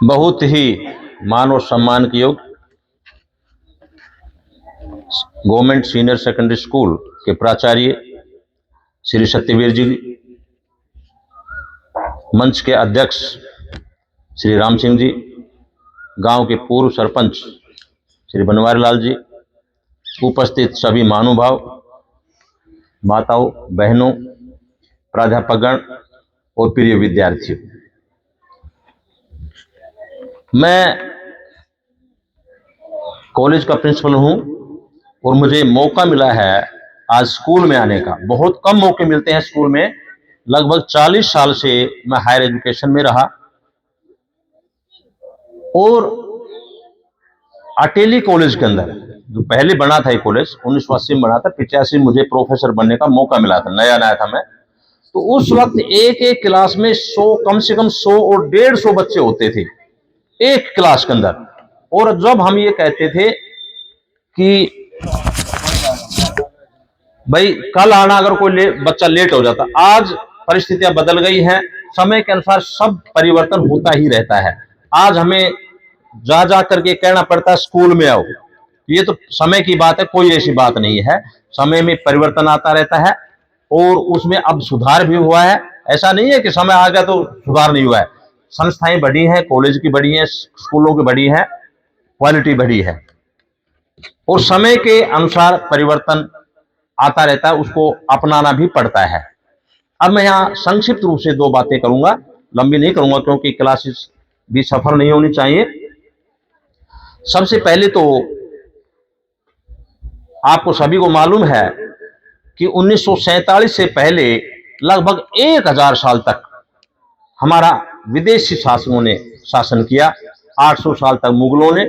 बहुत ही मान और सम्मान के योग्य गवर्नमेंट सीनियर सेकेंडरी स्कूल के प्राचार्य श्री सत्यवीर जी, मंच के अध्यक्ष श्री राम सिंह जी, गांव के पूर्व सरपंच श्री बनवारी लाल जी, उपस्थित सभी महानुभाव, माताओं, बहनों, प्राध्यापकगण और प्रिय विद्यार्थियों, मैं कॉलेज का प्रिंसिपल हूं और मुझे मौका मिला है आज स्कूल में आने का। बहुत कम मौके मिलते हैं स्कूल में। लगभग 40 साल से मैं हायर एजुकेशन में रहा और अटेली कॉलेज के अंदर जो पहले बना था, ये कॉलेज 1980 में बना था, 85 मुझे प्रोफेसर बनने का मौका मिला था, नया नया था मैं। तो उस वक्त एक एक क्लास में 100, कम से कम 100 और 150 बच्चे होते थे एक क्लास के अंदर। और जब हम ये कहते थे कि भाई कल आना, अगर कोई बच्चा लेट हो जाता, आज परिस्थितियां बदल गई हैं, समय के अनुसार सब परिवर्तन होता ही रहता है। आज हमें जा करके कहना पड़ता है स्कूल में आओ, ये तो समय की बात है, कोई ऐसी बात नहीं है। समय में परिवर्तन आता रहता है और उसमें अब सुधार भी हुआ है। ऐसा नहीं है कि समय आ गया तो सुधार नहीं हुआ है। संस्थाएं बढ़ी हैं, कॉलेज की बढ़ी हैं, स्कूलों की बढ़ी है, क्वालिटी बढ़ी है और समय के अनुसार परिवर्तन आता रहता है, उसको अपनाना भी पड़ता है। अब मैं यहाँ संक्षिप्त रूप से 2 बातें करूंगा, लंबी नहीं करूंगा क्योंकि क्लासेस भी सफल नहीं होनी चाहिए। सबसे पहले तो आपको सभी को मालूम है कि 1947 से पहले लगभग 1000 साल तक हमारा विदेशी शासकों ने शासन किया। 800 साल तक मुगलों ने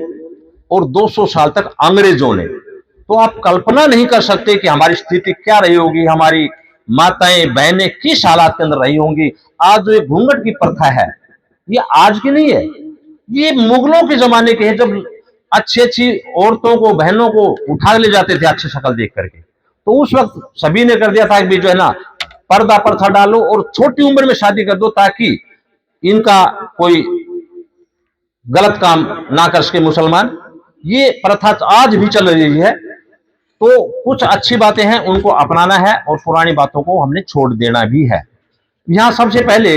और 200 साल तक अंग्रेजों ने। तो आप कल्पना नहीं कर सकते कि हमारी स्थिति क्या रही होगी, हमारी माताएं बहनें किस हालात के अंदर रही होंगी। आज जो ये घूंघट की प्रथा है, ये आज की नहीं है, ये मुगलों के जमाने के है, जब अच्छी अच्छी औरतों को, बहनों को उठा ले जाते थे अच्छी शक्ल देख करके। तो उस वक्त सभी ने कर दिया था कि जो है ना, पर्दा प्रथा डालो और छोटी उम्र में शादी कर दो ताकि इनका कोई गलत काम ना कर सके मुसलमान। ये प्रथा आज भी चल रही है। तो कुछ अच्छी बातें हैं, उनको अपनाना है और पुरानी बातों को हमने छोड़ देना भी है। यहां सबसे पहले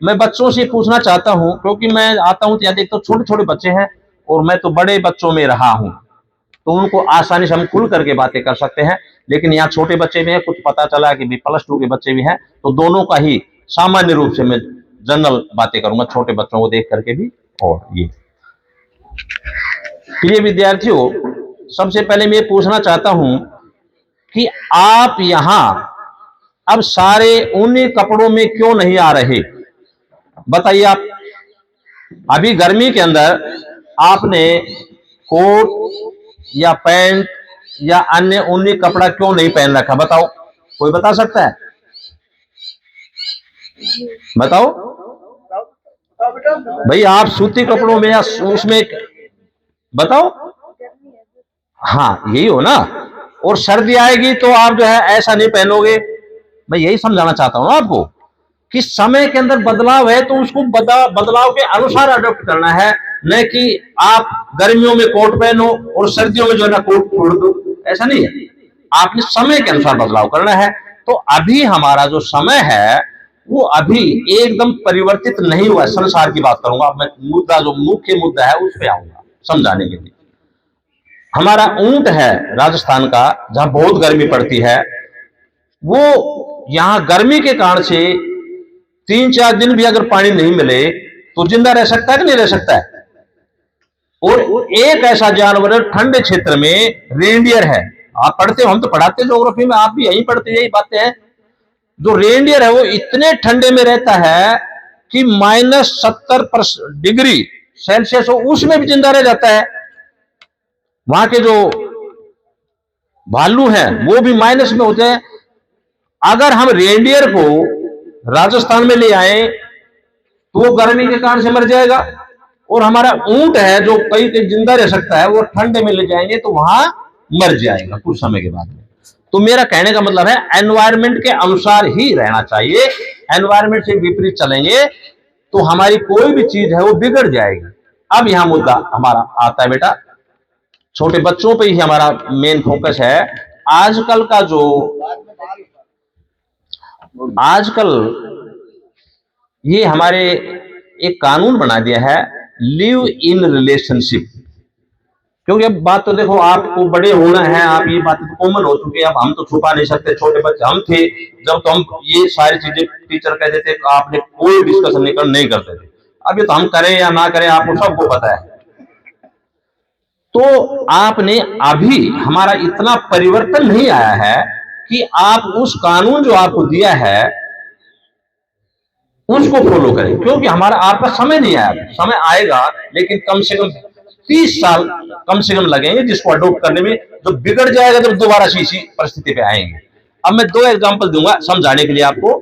मैं बच्चों से पूछना चाहता हूं, क्योंकि मैं आता हूं तो यहां देखता हूं छोटे छोटे बच्चे हैं और मैं तो बड़े बच्चों में रहा हूं, तो उनको आसानी से हम खुल करके बातें कर सकते हैं। लेकिन यहाँ छोटे बच्चे भी हैं, कुछ पता चला कि भी +2 के बच्चे भी हैं, तो दोनों का ही सामान्य रूप से मैं जनरल बातें करूंगा, छोटे बच्चों को देख करके भी। और ये प्रिय विद्यार्थियों, सबसे पहले मैं पूछना चाहता हूं कि आप यहां अब सारे ऊनी कपड़ों में क्यों नहीं आ रहे? बताइए आप। अभी गर्मी के अंदर आपने कोट या पैंट या अन्य ऊनी कपड़ा क्यों नहीं पहन रखा? बताओ, कोई बता सकता है? बताओ भाई, आप सूती कपड़ों में या उसमें, बताओ। हाँ, यही हो ना। और सर्दी आएगी तो आप जो है ऐसा नहीं पहनोगे। मैं यही समझाना चाहता हूं ना आपको कि समय के अंदर बदलाव है तो उसको बदलाव के अनुसार अडॉप्ट करना है, न कि आप गर्मियों में कोट पहनो और सर्दियों में जो है ना कोट छोड़ दो। ऐसा नहीं है, आपने समय के अनुसार बदलाव करना है। तो अभी हमारा जो समय है वो अभी एकदम परिवर्तित नहीं हुआ है। संसार की बात करूंगा, अब मैं मुद्दा, जो मुख्य मुद्दा है उस पर आऊंगा समझाने के लिए। हमारा ऊंट है राजस्थान का, जहां बहुत गर्मी पड़ती है, वो यहां गर्मी के कारण से 3-4 दिन भी अगर पानी नहीं मिले तो जिंदा रह सकता है कि नहीं रह सकता है? और एक ऐसा जानवर है ठंडे क्षेत्र में, रेंडियर है। आप पढ़ते हो, हम तो पढ़ाते ज्योग्राफी में, आप भी यही पढ़ते, यही बातें हैं। जो रेंडियर है वो इतने ठंडे में रहता है कि -70 डिग्री सेल्सियस हो, उसमें भी जिंदा रह जाता है। वहां के जो भालू हैं वो भी माइनस में होते हैं। अगर हम रेंडियर को राजस्थान में ले आए तो वो गर्मी के कारण से मर जाएगा, और हमारा ऊंट है जो कहीं कहीं जिंदा रह सकता है, वो ठंडे में ले जाएंगे तो वहां मर जाएगा कुछ समय के बाद में। तो मेरा कहने का मतलब है एनवायरमेंट के अनुसार ही रहना चाहिए। एनवायरमेंट से विपरीत चलेंगे तो हमारी कोई भी चीज है वो बिगड़ जाएगी। अब यहां मुद्दा हमारा आता है बेटा, छोटे बच्चों पे ही हमारा मेन फोकस है। आजकल का जो आजकल ये हमारे एक कानून बना दिया है, लिव इन रिलेशनशिप। क्योंकि अब बात तो देखो, आपको बड़े होना है, आप ये बात तो कॉमन हो चुकी है, अब हम तो छुपा नहीं सकते। छोटे बच्चे हम थे जब, तो हम ये सारी चीजें टीचर कहते थे आपने कोई डिस्कशन नहीं करते थे। अभी तो हम करें या ना करें आपको सबको पता है। तो आपने अभी हमारा इतना परिवर्तन नहीं आया है कि आप उस कानून जो आपको दिया है उसको फॉलो करें, क्योंकि हमारा आपका समय नहीं आया। समय आएगा लेकिन कम से कम 30 साल कम से कम लगेंगे जिसको अडॉप्ट करने में। जो बिगड़ जाएगा जब दोबारा इसी परिस्थिति पे आएंगे। अब मैं 2 एग्जांपल दूंगा समझाने के लिए आपको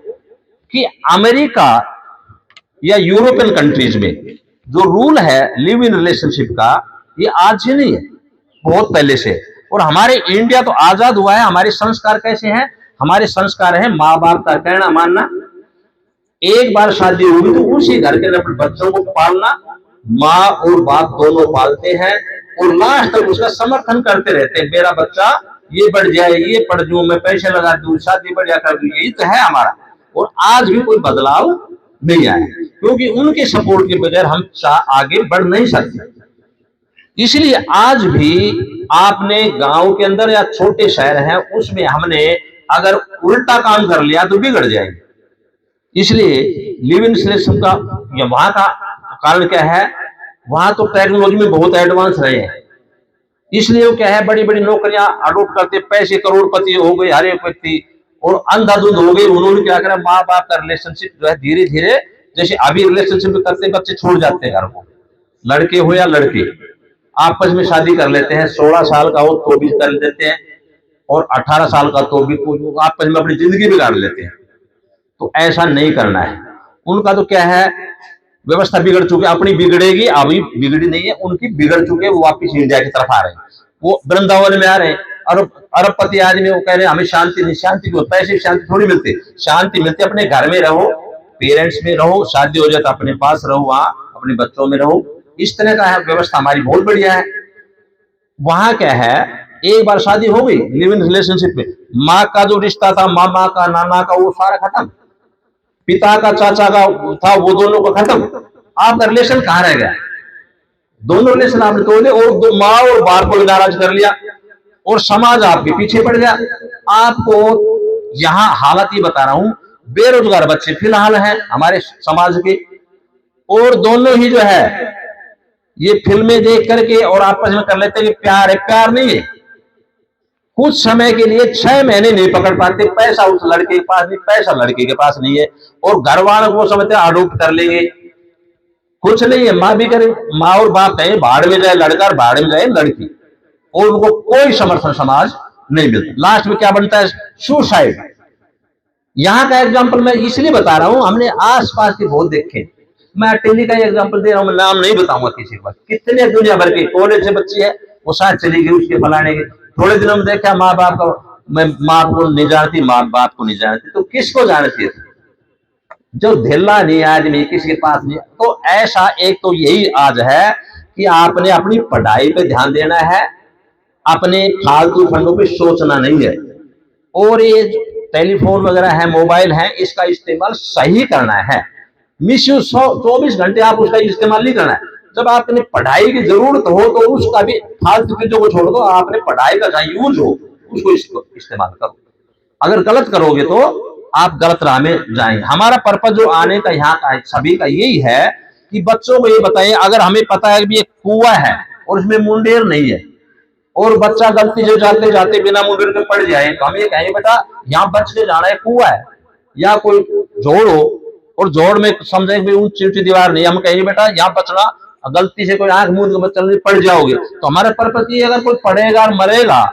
कि अमेरिका या यूरोपियन कंट्रीज में जो रूल है लिव इन रिलेशनशिप का, ये आज से नहीं है, बहुत पहले से। और हमारे इंडिया तो आजाद हुआ है। हमारे संस्कार कैसे हैं? हमारे संस्कार है माँ बाप का कहना मानना, एक बार शादी होगी तो उसी घर के अपने बच्चों को पालना, माँ और बाप दोनों पालते हैं और लास्ट तक उसका समर्थन करते रहते हैं। मेरा बच्चा ये बढ़ जाए, ये पढ़ दूं, मैं पैसे लगा दूं, शादी बढ़िया कर दूं, यही तो है हमारा। और आज भी कोई बदलाव नहीं आया, क्योंकि उनके सपोर्ट के बगैर हम आगे बढ़ नहीं सकते। इसलिए आज भी आपने गांव के अंदर या छोटे शहर हैं उसमें हमने अगर उल्टा काम कर लिया तो बिगड़ जाएंगे। इसलिए लिव इन रिलेशन का या वहां का कारण क्या है, वहां तो टेक्नोलॉजी में बहुत एडवांस रहे हैं। इसलिए वो क्या है, बड़ी बड़ी नौकरियां अडॉप्ट करते, पैसे करोड़पति हो गए हर एक व्यक्ति, और अंधाधुंध हो गए। उन्होंने क्या करा, माँ बाप का रिलेशनशिप जो है धीरे धीरे, जैसे अभी रिलेशनशिप करते बच्चे छोड़ जाते हैं घर को, लड़के हो या लड़की आपस में शादी कर लेते हैं। 16 साल का हो तो भी कर देते हैं, और 18 साल का तो भी आपस में अपनी जिंदगी बिगाड़ लेते हैं। तो ऐसा नहीं करना है। उनका तो क्या है, व्यवस्था बिगड़ चुकी है, अपनी बिगड़ेगी, अभी बिगड़ी नहीं है, उनकी बिगड़ चुके, वो वापिस इंडिया की तरफ आ रहे हैं, वो वृंदावन में आ रहे हैं। अरबपति आदमी वो कह रहे हैं हमें शांति नहीं। शांति क्यों? पैसे शांति थोड़ी मिलती, शांति मिलती अपने घर में रहो, पेरेंट्स में रहो, शादी हो जाए तो अपने पास रहो, वहां अपने बच्चों में रहो। इस तरह का है व्यवस्था हमारी, बहुत बढ़िया है। वहां क्या है, एक बार शादी हो गई लिव इन रिलेशनशिप में, माँ का जो रिश्ता था, मामा का नाना का, वो सारा खत्म, पिता का चाचा का था वो दोनों का खत्म। आपका रिलेशन कहां रह गया? दोनों रिलेशन आपने तोड़ दिए, और माँ और बाप को नाराज कर लिया, और समाज आपके पीछे पड़ गया। आपको यहां हालत ये बता रहा हूं, बेरोजगार बच्चे फिलहाल हैं हमारे समाज के, और दोनों ही जो है ये फिल्में देख करके और आपस में कर लेते हैं कि प्यार है। प्यार नहीं है, कुछ समय के लिए 6 महीने नहीं पकड़ पाते, पैसा उस लड़के के पास नहीं, पैसा लड़के के पास नहीं है, और घर वालों को समझते हैं अडॉप्ट कर लेंगे। कुछ नहीं है, माँ भी करे, माँ और बाप कहें भाड़ में जाए लड़का और भाड़ में जाए लड़की, और उनको कोई समर्थन समाज नहीं मिलता। लास्ट में क्या बनता है? सुसाइड। यहाँ का एग्जाम्पल मैं इसलिए बता रहा हूं, हमने आस पास के बहुत देखे। मैं अटेली का एग्जाम्पल दे रहा हूं, मैं नाम नहीं बताऊंगा किसी को। कितने दुनिया भर के कॉलेज से बच्ची है, वो साथ चली गई उसके फलाने के, थोड़े दिनों में देखा माँ बाप का, मैं माँ को नहीं जानती, माँ बाप को नहीं जानती, तो किसको जानती है? जो ढिल्ला नहीं आदमी किसी के पास नहीं। तो ऐसा एक तो यही आज है कि आपने अपनी पढ़ाई पे ध्यान देना है, अपने फालतू फंडों पे सोचना नहीं है, और ये टेलीफोन वगैरह है, मोबाइल है, इसका इस्तेमाल सही करना है। मिसयूज 24 घंटे आप उसका इस्तेमाल नहीं करना है। जब आपने पढ़ाई की जरूरत हो तो उसका भी फालतू चीजों को छोड़ दो, आपने पढ़ाई का जहां यूज हो उसको इस्तेमाल करो। अगर गलत करोगे तो आप गलत राह में जाएंगे। हमारा पर्पज जो आने का यहाँ का सभी का यही है कि बच्चों को ये बताइए, अगर हमें पता है कि ये कुआं है और उसमें मुंडेर नहीं है, और बच्चा गलती से जाते जाते बिना मुंडेर के पड़ जाए, तो हम ये कहेंगे बेटा यहाँ बच के जाना है, कुआं है। या कोई जोड़ हो और जोड़ में समझे ऊंची ऊंची दीवार नहीं, हम कहेंगे बेटा यहाँ बचना, गलती से कोई आंख मूंद के बच्चा पड़ जाओगे। तो हमारे पर्पज ये, अगर कोई पड़ेगा और मरेगा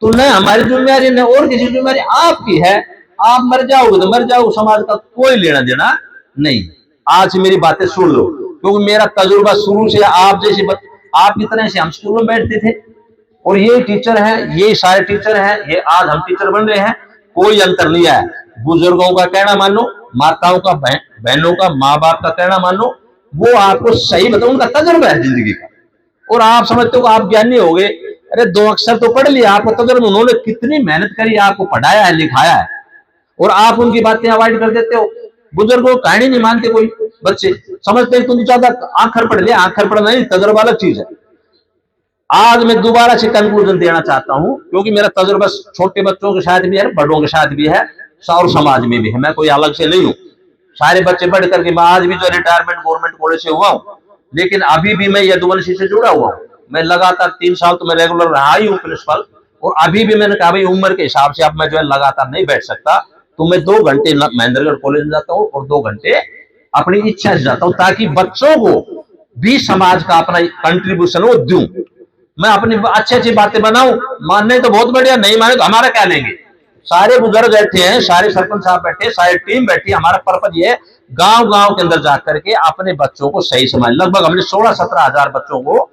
तो न हमारी जिम्मेदारी न और किसी की जिम्मेदारी, आपकी है। आप मर जाओगे तो मर जाओगे, समाज का कोई लेना देना नहीं। आज मेरी बातें सुन लो, क्योंकि मेरा तजुर्बा शुरू से आप जैसे आप की तरह से हम स्कूल में बैठते थे, और ये टीचर हैं, ये सारे टीचर हैं, ये आज हम टीचर बन रहे हैं, कोई अंतर नहीं है। बुजुर्गों का कहना मानो, माताओं का, बहनों का, माँ बाप का कहना मान लो, वो आपको सही बताओ, उनका तजुर्बा है जिंदगी का। और आप समझते हो आप ज्ञानी हो गए, अरे 2 अक्षर तो पढ़ लिया, आपको तजुर्बा, उन्होंने कितनी मेहनत करी, आपको पढ़ाया है, लिखाया है, और आप उनकी बातें अवॉइड कर देते हो। बुजुर्गों को कहानी नहीं मानते कोई बच्चे, समझते हैं तुम ज्यादा आखिर पढ़ लिया। आखिर पढ़ना नहीं, तजुर्बा अलग चीज है। आज मैं दोबारा से कंक्लूजन देना चाहता हूं, क्योंकि मेरा तजुर्बा छोटे बच्चों के साथ भी है, बड़ों के साथ भी है, और समाज में भी है, मैं कोई अलग से नहीं हूं। सारे बच्चे पढ़ करके मैं आज भी जो रिटायरमेंट गवर्नमेंट कॉलेज से हुआ हूं, लेकिन अभी भी मैं यदुवंशी से जुड़ा हुआ हूं। मैं लगातार 3 साल तो मैं रेगुलर रहा ही हूँ प्रिंसिपल, और अभी भी मैंने कहा भाई उम्र के हिसाब से अब मैं जो है लगातार नहीं बैठ सकता, तो मैं 2 घंटे महेंद्रगढ़ कॉलेज में जाता हूँ और 2 घंटे अपनी इच्छा से जाता हूँ, ताकि बच्चों को भी समाज का अपना कंट्रीब्यूशन वो दूं। मैं अपनी अच्छी अच्छी बातें बनाऊं, मानने तो बहुत बढ़िया, नहीं माने तो हमारा क्या लेंगे। सारे बुजुर्ग बैठे हैं, सारे सरपंच साहब बैठे, सारी टीम बैठी, हमारा पर्पज ये है गांव गांव के अंदर जाकर के अपने बच्चों को सही समझ, लगभग हमने 16-17 हजार बच्चों को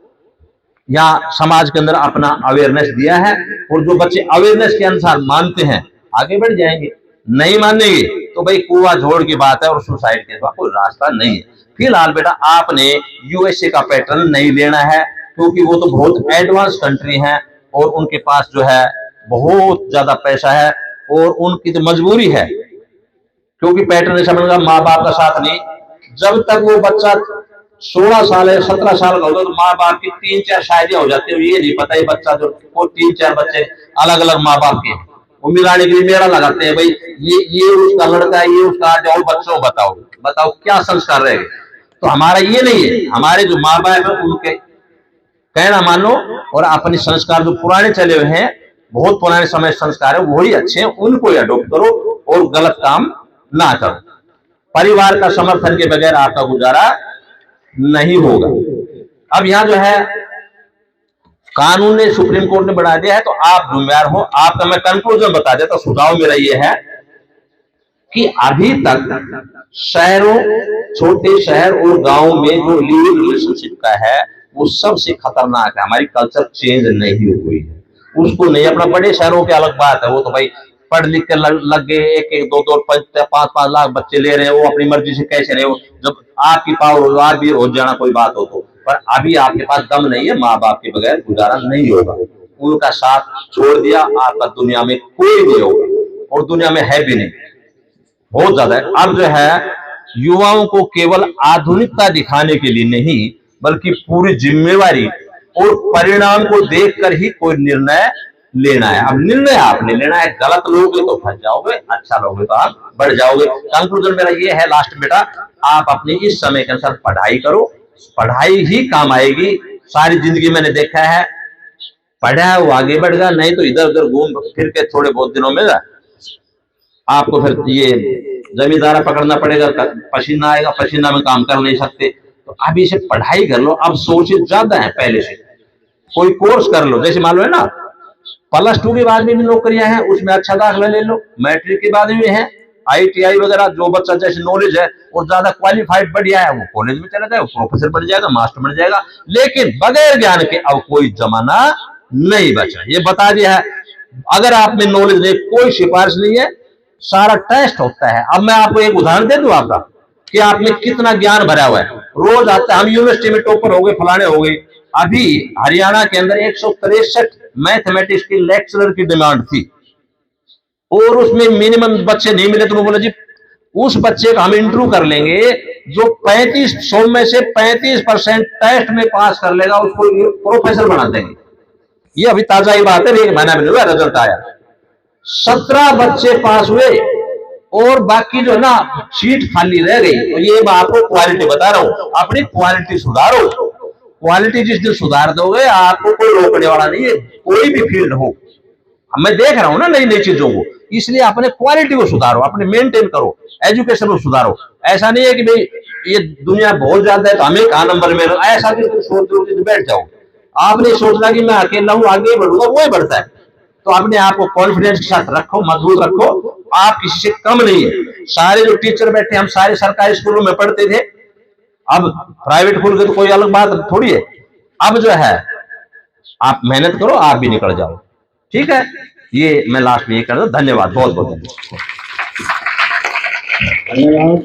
यहाँ समाज के अंदर अपना अवेयरनेस दिया है, और जो बच्चे अवेयरनेस के अनुसार मानते हैं आगे बढ़ जाएंगे, नहीं मानेंगे तो भाई कुआं झोड़ की बात है, और सुसाइड के बाद कोई रास्ता नहीं है। फिलहाल बेटा आपने यूएसए का पैटर्न नहीं लेना है, क्योंकि वो तो बहुत एडवांस कंट्री है, और उनके पास जो है बहुत ज्यादा पैसा है, और उनकी तो मजबूरी है, क्योंकि पैटर्न ऐसा बनेगा, माँ बाप का साथ नहीं। जब तक वो बच्चा 16 साल है, 17 साल का होगा, तो माँ बाप की 3-4 शादियां हो जाती है, ये नहीं पता है बच्चा जो को 3-4 बच्चे अलग अलग माँ बाप के, वो मिलाने के लिए मेला लगाते हैं, भाई ये उसका लड़का है, ये उसका, जाओ बच्चों बताओ बताओ क्या संस्कार रहेगा। तो हमारा ये नहीं है, हमारे जो माँ बाप है उनके कहना मानो, और अपने संस्कार जो पुराने चले हुए हैं, बहुत पुराने समय संस्कार है, वही अच्छे हैं, उनको अडॉप्ट करो और गलत काम ना करो। परिवार का समर्थन के बगैर आपका गुजारा नहीं होगा। अब यहां जो है कानून ने, सुप्रीम कोर्ट ने बढ़ा दिया है, तो आप जिम्मेदार हो। आपका मैं कंक्लूजन बता देता, सुझाव मेरा ये है कि अभी तक शहरों, छोटे शहर और गांव में जो लिविंग रिलेशनशिप का है वो सबसे खतरनाक है। हमारी कल्चर चेंज नहीं हुई है, उसको नहीं अपना। बड़े शहरों की अलग बात है, वो तो भाई पढ़ लिख के लग गए, 1-1, 2-2, 5-5 लाख बच्चे ले रहे हैं, वो अपनी मर्जी से कैसे रहे हो। जब आपकी पावर हो, आप भी हो जाना कोई बात हो तो, पर अभी आपके पास दम नहीं है, माँ बाप के बगैर गुजारा नहीं होगा। उनका साथ छोड़ दिया, आपका दुनिया में कोई नहीं होगा, और दुनिया में है भी नहीं, बहुत ज्यादा है। अब जो है युवाओं को केवल आधुनिकता दिखाने के लिए नहीं, बल्कि पूरी जिम्मेवारी और परिणाम को देखकर ही कोई निर्णय लेना है। अब निर्णय आपने लेना है, गलत लोगे तो फंस जाओगे, अच्छा लोगे तो आप बढ़ जाओगे। कंक्लूजन मेरा ये है लास्ट बेटा, आप अपनी इस समय के अनुसार पढ़ाई करो, पढ़ाई ही काम आएगी। सारी जिंदगी मैंने देखा है, पढ़ा है वो आगे बढ़ गया, नहीं तो इधर उधर घूम फिर के थोड़े बहुत दिनों में आपको फिर ये जमींदारा पकड़ना पड़ेगा, पसीना आएगा, पसीना में काम कर नहीं सकते। तो अभी से पढ़ाई कर लो, अब सोचे ज्यादा है पहले से। कोई कोर्स कर लो, जैसे मालूम है ना, +2 के बाद में भी नौकरियां हैं, उसमें अच्छा दाखिला ले लो। मैट्रिक के बाद में है ITI वगैरह, जो बच्चा जैसे नॉलेज है और ज्यादा क्वालिफाइड बढ़िया है, वो कॉलेज में चला जाए, प्रोफेसर बन जाएगा, मास्टर बन जाएगा। लेकिन बगैर ज्ञान के अब कोई जमाना नहीं बचा, ये बता दिया है। अगर आप में नॉलेज नहीं, कोई सिफारिश नहीं है, सारा टेस्ट होता है। अब मैं आपको एक उदाहरण दे दूं आपका, कि आप में कितना ज्ञान भरा हुआ है। रोज आता है, हम यूनिवर्सिटी में टॉपर हो गए, फलाने हो गए। अभी हरियाणा के अंदर 163 मैथमेटिक्स की लेक्चरर की डिमांड थी, और उसमें मिनिमम बच्चे नहीं मिले, तो मैं बोला जी उस बच्चे का हम इंटरव्यू कर लेंगे जो 3500 में से 35% टेस्ट में पास कर लेगा, उसको प्रोफेसर बना देंगे। ये अभी ताजा ही बात है, 1 महीना भी नहीं हुआ, रिजल्ट आया। 17 बच्चे पास हुए, और बाकी जो है ना सीट खाली रह गई। तो ये मैं आपको क्वालिटी बता रहा हूं, अपनी क्वालिटी सुधारो। क्वालिटी जिस दिन सुधार दोगे, आपको कोई रोकने वाला नहीं है, कोई भी फील्ड हो। मैं देख रहा हूं ना नई नई चीजों को, इसलिए अपने क्वालिटी को सुधारो, अपने मेंटेन करो, एजुकेशन को सुधारो। ऐसा नहीं है कि भाई ये दुनिया बहुत ज्यादा है तो हमें कहा नंबर में, ऐसा भी सोच रहे हो बैठ जाओ। आपने सोचना कि मैं अकेला हूं, आगे बढ़ूंगा, वो ही बढ़ता है। तो अपने आप को कॉन्फिडेंस के साथ रखो, मजबूत रखो, आप किसी से कम नहीं है। सारे जो टीचर बैठे, हम सारे सरकारी स्कूलों में पढ़ते थे, अब प्राइवेट खुल गए तो कोई अलग बात थोड़ी है। अब जो है आप मेहनत करो, आप भी निकल जाओ, ठीक है। ये मैं लास्ट में ये कर दूं, धन्यवाद, बहुत बहुत धन्यवाद। धन्यवाद।